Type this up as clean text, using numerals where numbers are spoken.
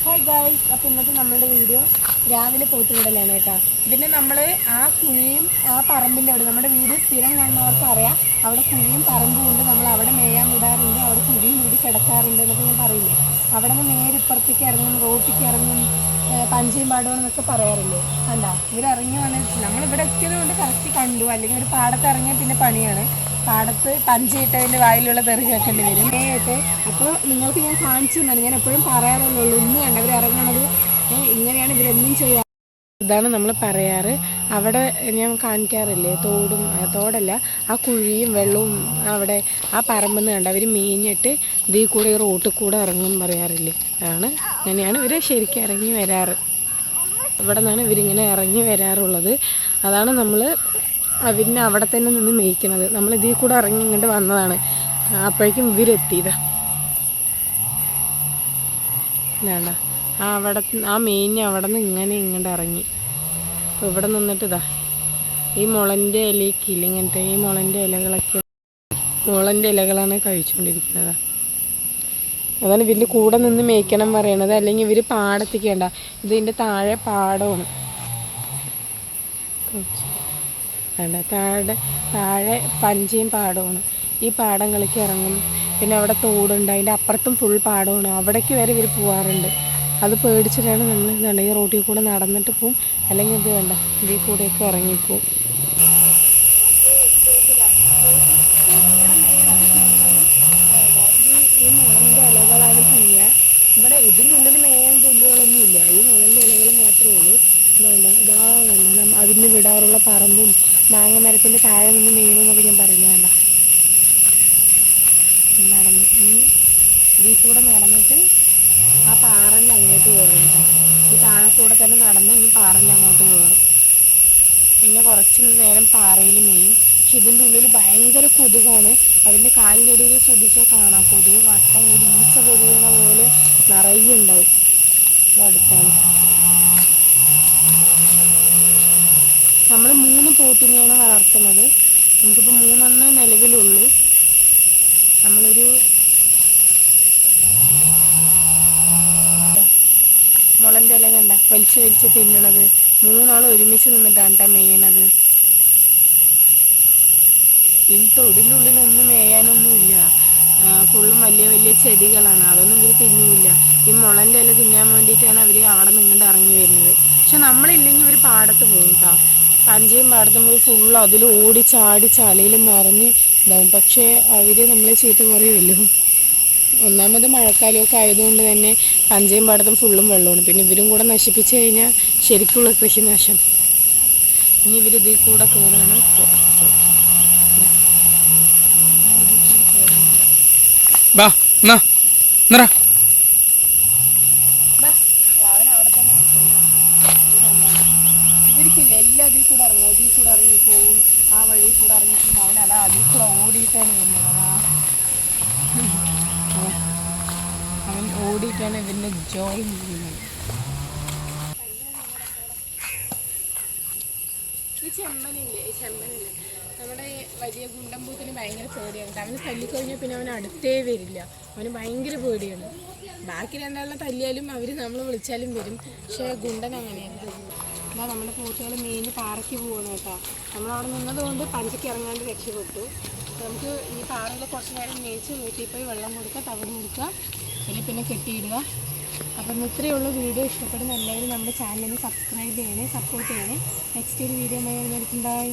Hi guys, അപ്പോൾ ഇന്നത്തെ നമ്മളുടെ വീഡിയോ രാവിലെ പോത്തുവിടലാണ് കേട്ടോ. പിന്നെ നമ്മൾ ആ കുഴിയും ആ പറമ്പിൻ്റെ അവിടെ നമ്മുടെ വീട് സ്ഥിരം കാണുന്നവർക്ക് അറിയാം. അവിടെ കുഴിയും പറമ്പും ഉണ്ട്. നമ്മൾ അവിടെ മേയാൻ വിടാറുണ്ട്, അവിടെ കുഴിയും കൂടി കിടക്കാറുണ്ട് എന്നൊക്കെ ഞാൻ പറയില്ലേ. അവിടെ നിന്ന് നേരിപ്പുറത്തേക്ക് ഇറങ്ങും, റോട്ടിലേക്ക് ഇറങ്ങും, പഞ്ചയും പാടുമെന്നൊക്കെ പറയാറില്ലേ. കണ്ടാ ഇവരിറങ്ങി വന്നിട്ട് നമ്മളിവിടെ എത്തിയത് കൊണ്ട് കറക്റ്റ് കണ്ടു. അല്ലെങ്കിൽ ഒരു പാടത്ത് ഇറങ്ങിയാൽ പിന്നെ പണിയാണ്. പാടത്ത് പഞ്ചയിട്ടതിൻ്റെ വായിലുള്ള തെറി കേൾക്കേണ്ടി വരും മേയായിട്ട്. അപ്പോൾ നിങ്ങൾക്ക് ഞാൻ കാണിച്ചു തന്നാണ്, ഞാൻ എപ്പോഴും പറയാറുള്ളൂ. ഇന്ന് കണ്ട ഇവർ ഇറങ്ങണത് ഇങ്ങനെയാണ്, ഇവരെന്നും ചെയ്യാറ്. ഇതാണ് നമ്മൾ പറയാറ്. അവിടെ ഞാൻ കാണിക്കാറില്ലേ, തോടല്ല, ആ കുഴിയും വെള്ളവും അവിടെ ആ പറമ്പെന്ന് കണ്ട അവർ മീഞ്ഞിട്ട് ഇതിൽ കൂടെ ഈ റോട്ടിൽ കൂടെ ഇറങ്ങും പറയാറില്ലേ. അങ്ങനെയാണ് ഇവർ ശരിക്കും ഇറങ്ങി വരാറ്. ഇവിടെ നിന്നാണ് ഇവരിങ്ങനെ ഇറങ്ങി വരാറുള്ളത്. അതാണ് നമ്മൾ അവരിനെ അവിടെ തന്നെ നിന്ന് മേയ്ക്കുന്നത്. നമ്മൾ ഇതിൽ കൂടെ ഇറങ്ങി ഇങ്ങോട്ട് വന്നതാണ്. അപ്പോഴേക്കും ഇവരെത്തിയതാ. വേണ്ട ആ മേഞ്ഞ് അവിടെ നിന്ന് ഇങ്ങോട്ട് ഇറങ്ങി. അപ്പോൾ ഇവിടെ നിന്നിട്ട് ഈ മുളൻ്റെ ഇലയ്ക്കില്ല, ഇങ്ങനത്തെ ഈ മുളൻ്റെ ഇലകളാണ് കഴിച്ചുകൊണ്ടിരിക്കുന്നത്. അതാണ് ഇവരിൻ്റെ കൂടെ നിന്ന് മേയ്ക്കണം പറയണത്. അല്ലെങ്കിൽ ഇവർ പാടത്തേക്കേണ്ട, ഇതിൻ്റെ താഴെ പാടമാണ്. വേണ്ട താഴെ പഞ്ചയും പാടമാണ്. ഈ പാടങ്ങളിലേക്ക് ഇറങ്ങും. പിന്നെ അവിടെ തോടുണ്ട്, അതിൻ്റെ അപ്പുറത്തും ഫുൾ പാടമാണ്. അവിടേക്ക് വരെ ഇവർ പോകാറുണ്ട്. അത് പേടിച്ചിട്ടാണ് നമ്മൾ വേണ്ട ഈ റോട്ടിൽ കൂടെ നടന്നിട്ട് പോവും, അല്ലെങ്കിൽ ഇത് വേണ്ട ഇതിൽ കൂടെയൊക്കെ ഇറങ്ങിപ്പോവും. ഈ മുളൻ്റെ ഇലകളാണ് ചെയ്യുക. ഇവിടെ ഇതിനുള്ളിൽ മേയാൻ പുല്ലുകളൊന്നും ഇല്ല, ഈ മുളൻ്റെ ഇലകൾ മാത്രമേ ഉള്ളൂ. വേണ്ട അതിന് വിടാറുള്ള പറമ്പും മാങ്ങ മരത്തിൻ്റെ താഴെ നിന്ന് മേയുമെന്നൊക്കെ ഞാൻ പറയില്ല. വേണ്ട നടന്ന് ഇതിൽ കൂടെ നടന്നിട്ട് ആ പാറൻ്റെ അങ്ങോട്ട് കയറും കേട്ടോ. ഈ താഴെ കൂടെ തന്നെ നടന്ന് ഈ പാറൻ്റെ അങ്ങോട്ട് കയറും. പിന്നെ കുറച്ച് നേരം പാറയിൽ മേയും. പക്ഷെ ഇതിൻ്റെ ഉള്ളിൽ ഭയങ്കര കൊതുകാണ്. അതിൻ്റെ കാലിൻ്റെ ഇടയിൽ ശ്രദ്ധിച്ചാൽ കാണാം, കൊതുക് വട്ടം കൂടി ഈച്ച കൊതുകണ പോലെ നിറയെ ഉണ്ടാവും. അടുത്താണ് നമ്മൾ 3 പോത്തിനെയാണ് വളർത്തുന്നത്. നമുക്കിപ്പോൾ 3 നിലവിലുള്ളൂ. നമ്മളൊരു മുളൻ്റെ ഇല കണ്ട വലിച്ച് തിന്നണത്. 3 ആൾ ഒരുമിച്ച് നിന്നിട്ടാണ് കേട്ടോ മേയണത്. ഈ തൊടിനുള്ളിലൊന്നും മേയാനൊന്നുമില്ല, ഫുള്ളും വലിയ ചെടികളാണ്. അതൊന്നും ഇവർ തിന്നില്ല. ഈ മുളൻ്റെ ഇല തിന്നാൻ വേണ്ടിയിട്ടാണ് അവർ അവിടെ നിങ്ങോട്ട് ഇറങ്ങി വരുന്നത്. പക്ഷെ നമ്മളില്ലെങ്കിൽ ഇവർ പാടത്ത് പോകും കേട്ടോ. പഞ്ചയും പാടത്തും പോയി ഫുള്ള് അതിൽ ഓടി ചാടി ചാലയിൽ മറിഞ്ഞ് ഇതാവും. പക്ഷേ അവർ നമ്മളെ ചീത്ത പറയുമല്ലോ. ഒന്നാമത് മഴക്കാലമൊക്കെ ആയതുകൊണ്ട് തന്നെ പഞ്ചയും പാടത്തും ഫുള്ളും വെള്ളമാണ്. പിന്നെ ഇവരും കൂടെ നശിപ്പിച്ച് കഴിഞ്ഞാൽ ശരിക്കുള്ള കൃഷി നാശം. ഇനി ഇവരിതിൽ കൂടെ കയറാണ്. ഇവർക്കില്ല, എല്ലാം അതിൽ കൂടെ ഇറങ്ങും. ഇതിൽ കൂടെ ഇറങ്ങിപ്പോവും, ആ വഴി കൂടെ ഇറങ്ങിപ്പോവും. അവനതാ അതിൽ കൂടെ ഓടിയിട്ടാണ് വരുന്നത്. അവൻ ഓടിയിട്ടാണ് ഇവൻ്റെ ജോയ് ചെയ്യുന്നത്. ഈ ചെമ്മനില്ലേ, നമ്മുടെ വലിയ ഗുണ്ടമ്പൂത്തിന് ഭയങ്കര പേടിയാണ്. അവന് തല്ലിക്കഴിഞ്ഞാൽ പിന്നെ അവൻ അടുത്തേ വരില്ല. അവന് ഭയങ്കര പേടിയാണ്. ബാക്കി 2 തല്ലിയാലും അവർ നമ്മൾ വിളിച്ചാലും വരും. പക്ഷേ ഗുണ്ടൻ അങ്ങനെയാണ്. എന്നാൽ നമ്മുടെ പോത്തുകൾ മേഞ്ഞ് പാറയ്ക്ക് പോകണം കേട്ടോ. നമ്മളവിടെ നിന്നതുകൊണ്ട് പഞ്ചയ്ക്ക് ഇറങ്ങാണ്ട് രക്ഷപ്പെട്ടു. നമുക്ക് ഈ പാറയിൽ കുറച്ച് നേരം മേയിച്ച് വീട്ടിൽ പോയി വെള്ളം കൊടുക്കുക, തവിട് കൊടുക്കുക, പിന്നെ കെട്ടിയിടുക. അപ്പം ഇത്രയുള്ള വീഡിയോ ഇഷ്ടപ്പെടുന്ന എല്ലാവരും നമ്മുടെ ചാനലിന് സബ്സ്ക്രൈബ് ചെയ്യണേ, സപ്പോർട്ട് ചെയ്യണേ. നെക്സ്റ്റ് ഒരു വീഡിയോ വരുന്നതായിരിക്കും. ബൈ.